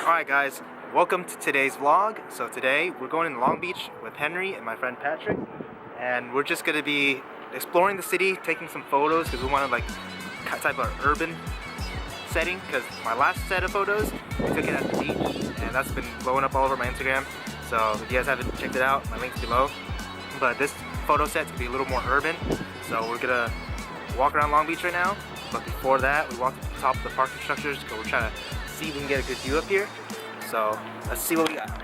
Alright guys, welcome to today's vlog. So today we're going to Long Beach with Henry and my friend Patrick, and we're just going to be exploring the city, taking some photos because we wanted like type of urban setting, because my last set of photos we took it at the beach and that's been blowing up all over my Instagram. So if you guys haven't checked it out, my link's below. But this photo set's going to be a little more urban, so we're going to walk around Long Beach right now. But before that, we walked to the top of the parking structures because we're trying to see if we can get a good view up here. So let's see what we got.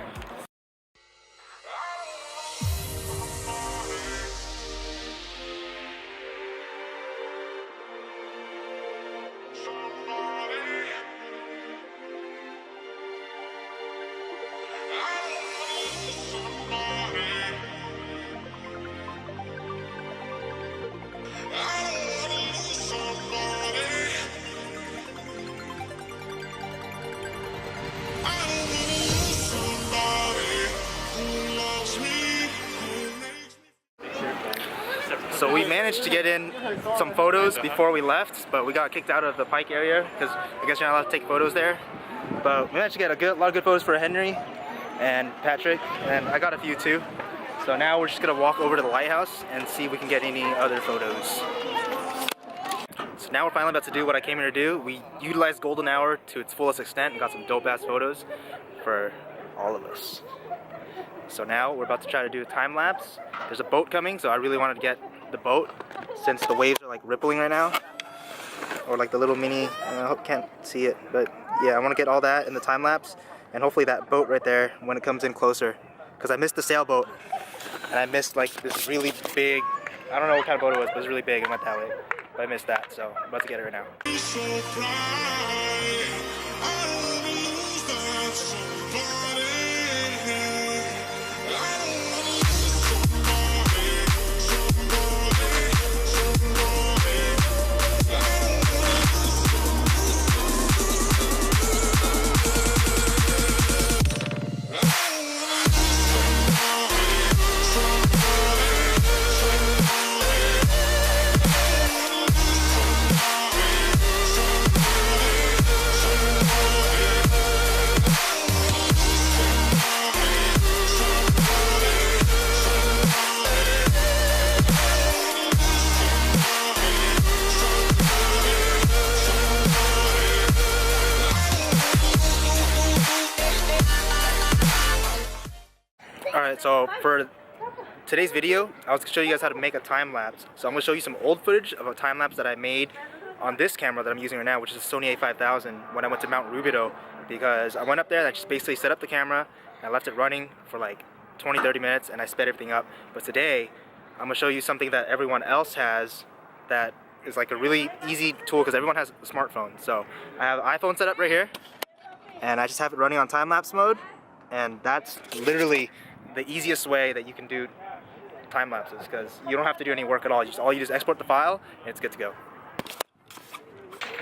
So we managed to get in some photos before we left, but we got kicked out of the Pike area because I guess you're not allowed to take photos there. But we managed to get a lot of good photos for Henry and Patrick, and I got a few too. So now we're just gonna walk over to the lighthouse and see if we can get any other photos. So now we're finally about to do what I came here to do. We utilized golden hour to its fullest extent and got some dope ass photos for all of us. So now we're about to try to do a time lapse. There's a boat coming, so I really wanted to get the boat since the waves are like rippling right now, or like the little mini, I hope you can't see it, but yeah, I want to get all that in the time lapse, and hopefully that boat right there when it comes in closer, because I missed the sailboat and I missed like this really big, I don't know what kind of boat it was, but it was really big and went that way, but I missed that, so I'm about to get it right now. Alright, so for today's video, I was going to show you guys how to make a time lapse. So I'm going to show you some old footage of a time lapse that I made on this camera that I'm using right now, which is a Sony A5000, when I went to Mount Rubidoux, because I went up there and I just basically set up the camera and I left it running for like 20-30 minutes and I sped everything up. But today, I'm going to show you something that everyone else has that is like a really easy tool, because everyone has a smartphone. So I have an iPhone set up right here and I just have it running on time-lapse mode, and that's literally the easiest way that you can do time lapses, because you don't have to do any work at all. All you do is export the file and it's good to go.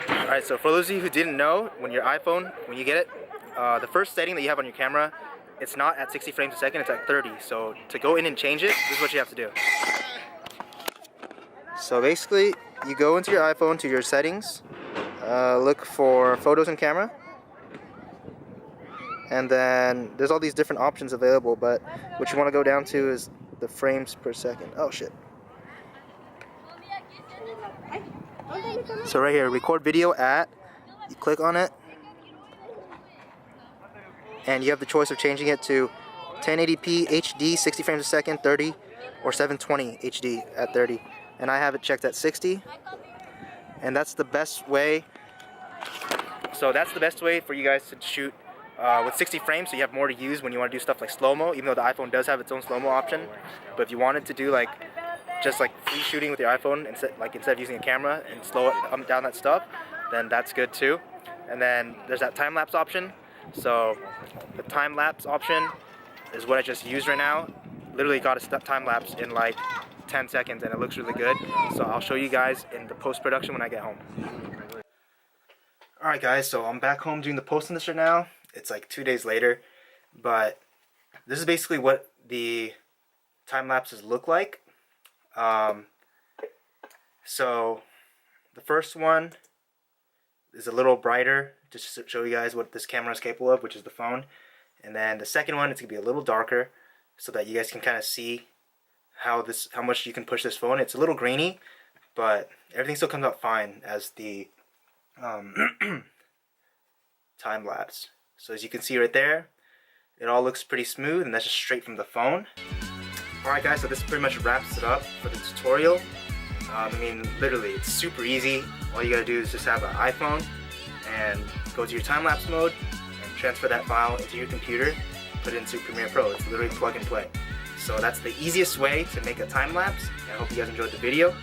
Alright, so for those of you who didn't know, when your iPhone, when you get it, the first setting that you have on your camera, it's not at 60 frames a second, it's at 30. So to go in and change it, this is what you have to do. So basically, you go into your iPhone to your settings, look for photos and camera, and then there's all these different options available, but what you want to go down to is the frames per second. Oh shit. So right here, record video at, you click on it, and you have the choice of changing it to 1080p HD 60 frames a second 30, or 720 HD at 30, and I have it checked at 60, and that's the best way. So that's the best way for you guys to shoot with 60 frames, so you have more to use when you want to do stuff like slow-mo, even though the iPhone does have its own slow-mo option. But if you wanted to do like just like free shooting with your iPhone instead of using a camera and slow it down that stuff, then that's good too. And then there's that time-lapse option. So the time-lapse option is what I just used right now. Literally got a time-lapse in like 10 seconds and it looks really good. So I'll show you guys in the post-production when I get home. Alright guys, so I'm back home doing the post on this right now. It's like 2 days later, but this is basically what the time lapses look like. So the first one is a little brighter, just to show you guys what this camera is capable of, which is the phone. And then the second one, it's gonna be a little darker, so that you guys can kind of see how much you can push this phone. It's a little grainy, but everything still comes out fine as the time lapse. So as you can see right there, it all looks pretty smooth, and that's just straight from the phone. Alright guys, so this pretty much wraps it up for the tutorial. I mean, literally, it's super easy. All you gotta do is just have an iPhone and go to your time-lapse mode and transfer that file into your computer, put it into Premiere Pro. It's literally plug and play. So that's the easiest way to make a time-lapse. I hope you guys enjoyed the video.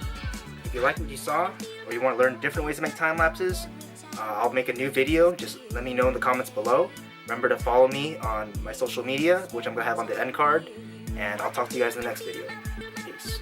If you liked what you saw, or you want to learn different ways to make time-lapses, I'll make a new video. Just let me know in the comments below. Remember to follow me on my social media, which I'm going to have on the end card. And I'll talk to you guys in the next video. Peace.